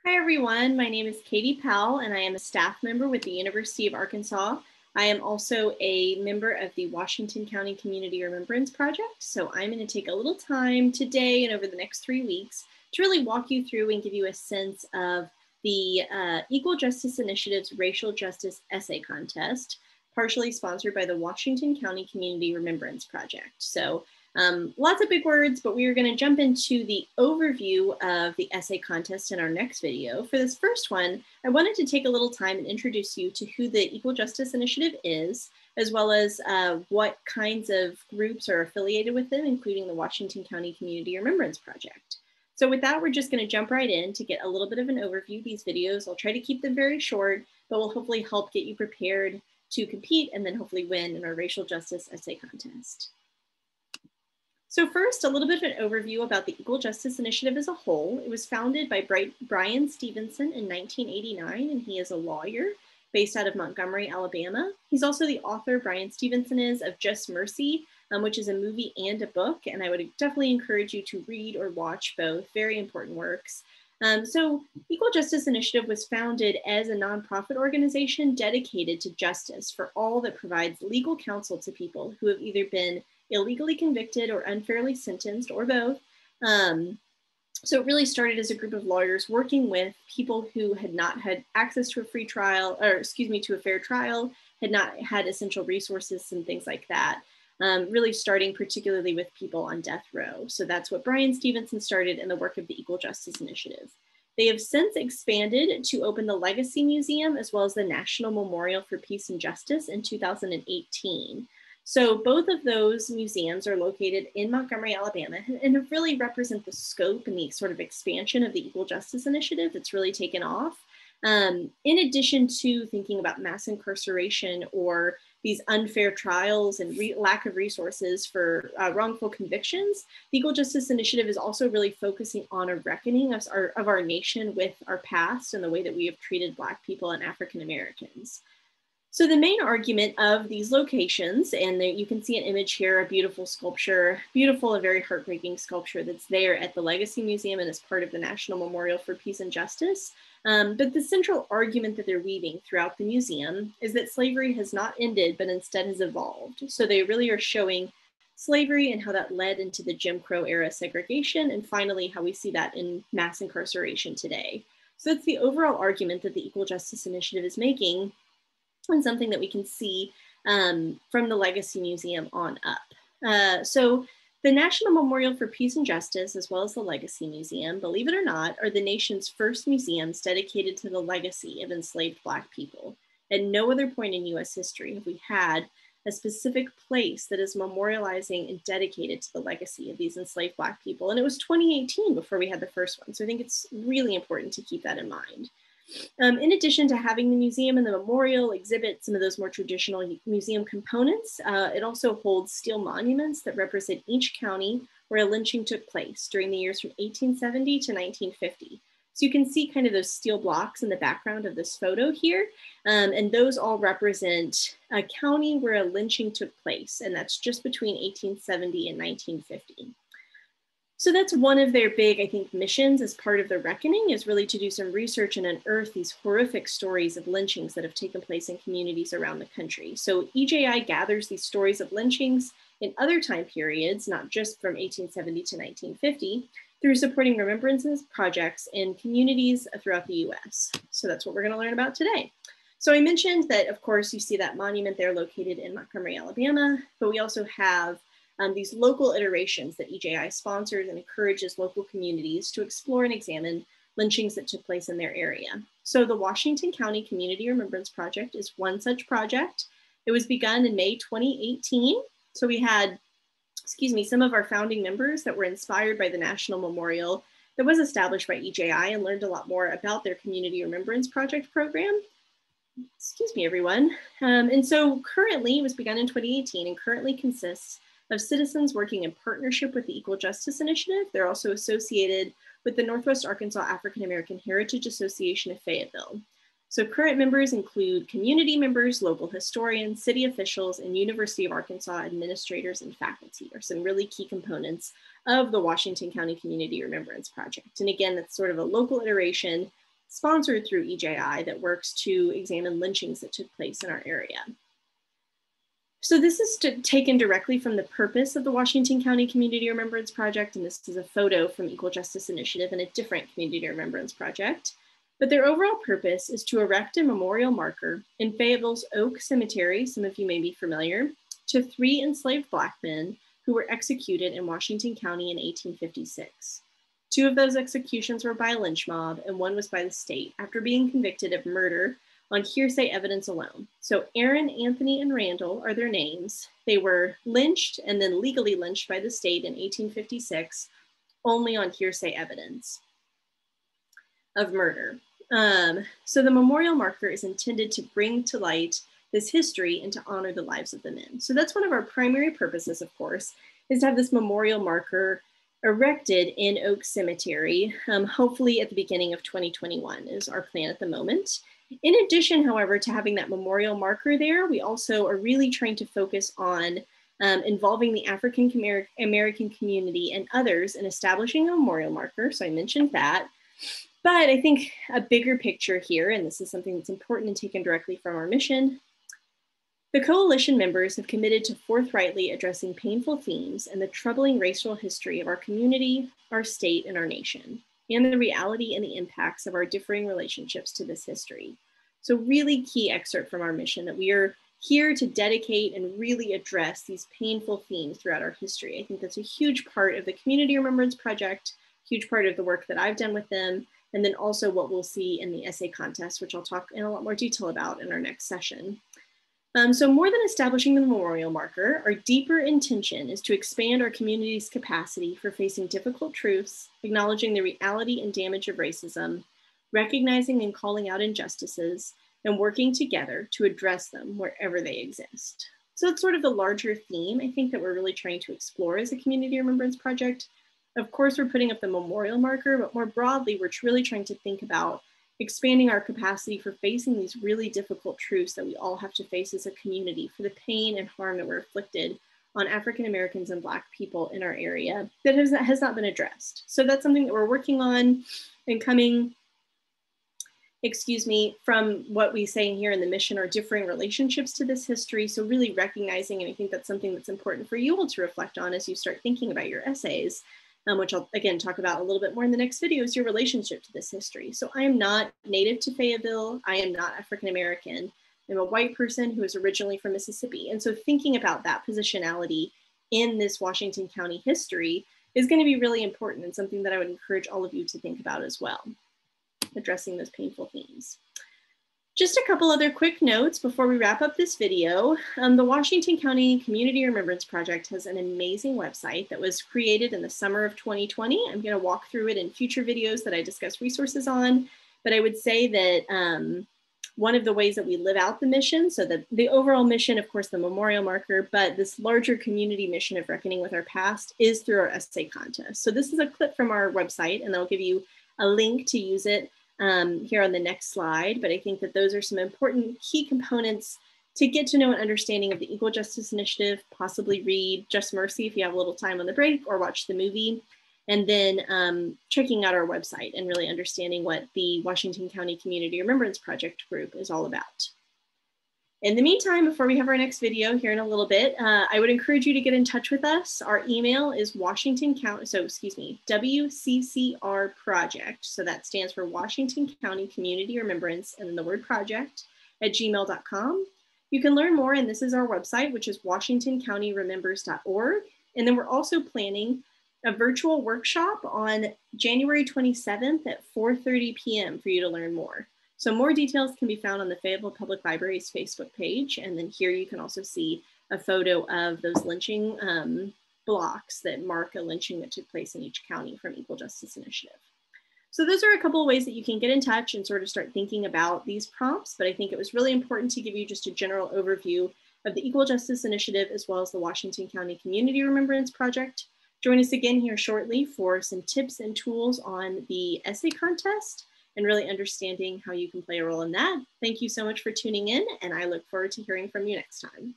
Hi everyone, my name is Katie Powell and I am a staff member with the University of Arkansas. I am also a member of the Washington County Community Remembrance Project. So I'm going to take a little time today and over the next 3 weeks to really walk you through and give you a sense of the Equal Justice Initiative's Racial Justice Essay Contest, partially sponsored by the Washington County Community Remembrance Project. So lots of big words, but we are going to jump into the overview of the essay contest in our next video. For this first one, I wanted to take a little time and introduce you to who the Equal Justice Initiative is, as well as what kinds of groups are affiliated with them, including the Washington County Community Remembrance Project. So with that, we're just going to jump right in to get a little bit of an overview. These videos, I'll try to keep them very short, but will hopefully help get you prepared to compete and then hopefully win in our Racial Justice Essay Contest. So first, a little bit of an overview about the Equal Justice Initiative as a whole. It was founded by Bryan Stevenson in 1989, and he is a lawyer based out of Montgomery, Alabama. He's also the author, Bryan Stevenson is, of Just Mercy, which is a movie and a book, and I would definitely encourage you to read or watch both. Very important works. So Equal Justice Initiative was founded as a nonprofit organization dedicated to justice for all that provides legal counsel to people who have either been illegally convicted or unfairly sentenced or both. So it really started as a group of lawyers working with people who had not had access to a free trial, or excuse me, to a fair trial, had not had essential resources and things like that. Really starting particularly with people on death row. So that's what Bryan Stevenson started in the work of the Equal Justice Initiative. They have since expanded to open the Legacy Museum as well as the National Memorial for Peace and Justice in 2018. So both of those museums are located in Montgomery, Alabama, and really represent the scope and the sort of expansion of the Equal Justice Initiative that's really taken off. In addition to thinking about mass incarceration or these unfair trials and lack of resources for wrongful convictions, the Equal Justice Initiative is also really focusing on a reckoning of our nation with our past and the way that we have treated Black people and African Americans. So the main argument of these locations, and you can see an image here, a beautiful sculpture, beautiful and very heartbreaking sculpture that's there at the Legacy Museum and is part of the National Memorial for Peace and Justice. But the central argument that they're weaving throughout the museum is that slavery has not ended, but instead has evolved. So they really are showing slavery and how that led into the Jim Crow era segregation, and finally how we see that in mass incarceration today. So that's the overall argument that the Equal Justice Initiative is making, and something that we can see from the Legacy Museum on up. So the National Memorial for Peace and Justice, as well as the Legacy Museum, believe it or not, are the nation's first museums dedicated to the legacy of enslaved Black people. At no other point in US history have we had a specific place that is memorializing and dedicated to the legacy of these enslaved Black people. And it was 2018 before we had the first one. So I think it's really important to keep that in mind. In addition to having the museum and the memorial exhibit some of those more traditional museum components, it also holds steel monuments that represent each county where a lynching took place during the years from 1870 to 1950. So you can see kind of those steel blocks in the background of this photo here, and those all represent a county where a lynching took place, and that's just between 1870 and 1950. So that's one of their big, I think, missions as part of the reckoning, is really to do some research and unearth these horrific stories of lynchings that have taken place in communities around the country. So EJI gathers these stories of lynchings in other time periods, not just from 1870 to 1950, through supporting remembrances projects in communities throughout the US. So that's what we're going to learn about today. So I mentioned that, of course, you see that monument there located in Montgomery, Alabama, but we also have these local iterations that EJI sponsors and encourages local communities to explore and examine lynchings that took place in their area. So the Washington County Community Remembrance Project is one such project. It was begun in May 2018. So we had, some of our founding members that were inspired by the National Memorial that was established by EJI and learned a lot more about their Community Remembrance Project program. Everyone. And so currently, it was begun in 2018 and currently consists of citizens working in partnership with the Equal Justice Initiative. They're also associated with the Northwest Arkansas African American Heritage Association of Fayetteville. So current members include community members, local historians, city officials, and University of Arkansas administrators and faculty are some really key components of the Washington County Community Remembrance Project. And again, that's sort of a local iteration sponsored through EJI that works to examine lynchings that took place in our area. So this is taken directly from the purpose of the Washington County Community Remembrance Project, and this is a photo from Equal Justice Initiative and a different community remembrance project. But their overall purpose is to erect a memorial marker in Fayetteville's Oak Cemetery, some of you may be familiar, to 3 enslaved Black men who were executed in Washington County in 1856. 2 of those executions were by a lynch mob, and 1 was by the state after being convicted of murder on hearsay evidence alone. So Aaron, Anthony, and Randall are their names. They were lynched and then legally lynched by the state in 1856, only on hearsay evidence of murder. So the memorial marker is intended to bring to light this history and to honor the lives of the men. So that's one of our primary purposes, of course, is to have this memorial marker erected in Oak Cemetery, hopefully at the beginning of 2021 is our plan at the moment. In addition, however, to having that memorial marker there, we also are really trying to focus on involving the African American community and others in establishing a memorial marker. So I mentioned that. But I think a bigger picture here, and this is something that's important and taken directly from our mission, the coalition members have committed to forthrightly addressing painful themes and the troubling racial history of our community, our state, and our nation, and the reality and the impacts of our differing relationships to this history. So really key excerpt from our mission that we are here to dedicate and really address these painful themes throughout our history. I think that's a huge part of the Community Remembrance Project, huge part of the work that I've done with them, and then also what we'll see in the essay contest, which I'll talk in a lot more detail about in our next session. So more than establishing the memorial marker, our deeper intention is to expand our community's capacity for facing difficult truths, acknowledging the reality and damage of racism, recognizing and calling out injustices, and working together to address them wherever they exist. So it's sort of the larger theme, I think, that we're really trying to explore as a community remembrance project. Of course, we're putting up the memorial marker, but more broadly, we're really trying to think about expanding our capacity for facing these really difficult truths that we all have to face as a community for the pain and harm that were inflicted on African Americans and Black people in our area that has not been addressed. So that's something that we're working on and coming, from what we say here in the mission are differing relationships to this history. So really recognizing, and I think that's something that's important for you all to reflect on as you start thinking about your essays, which I'll again talk about a little bit more in the next video, is your relationship to this history. So I am not native to Fayetteville. I am not African American. I'm a white person who is originally from Mississippi. And so thinking about that positionality in this Washington County history is going to be really important and something that I would encourage all of you to think about as well, addressing those painful themes. Just a couple other quick notes before we wrap up this video. The Washington County Community Remembrance Project has an amazing website that was created in the summer of 2020. I'm going to walk through it in future videos that I discuss resources on, but I would say that one of the ways that we live out the mission, so the overall mission, of course, the memorial marker, but this larger community mission of reckoning with our past is through our essay contest. So this is a clip from our website, and I'll give you a link to use it here on the next slide, but I think that those are some important key components to get to know an understanding of the Equal Justice Initiative, possibly read Just Mercy if you have a little time on the break, or watch the movie, and then checking out our website and really understanding what the Washington County Community Remembrance Project group is all about. In the meantime, before we have our next video here in a little bit, I would encourage you to get in touch with us. Our email is WCCR Project. So that stands for Washington County Community Remembrance and then the word project @gmail.com. You can learn more, and this is our website, which is washingtoncountyremembers.org. And then we're also planning a virtual workshop on January 27th at 4:30 p.m. for you to learn more. So more details can be found on the Fayetteville Public Library's Facebook page. And then here you can also see a photo of those lynching blocks that mark a lynching that took place in each county from Equal Justice Initiative. So those are a couple of ways that you can get in touch and sort of start thinking about these prompts. But I think it was really important to give you just a general overview of the Equal Justice Initiative as well as the Washington County Community Remembrance Project. Join us again here shortly for some tips and tools on the essay contest and really understanding how you can play a role in that. Thank you so much for tuning in, and I look forward to hearing from you next time.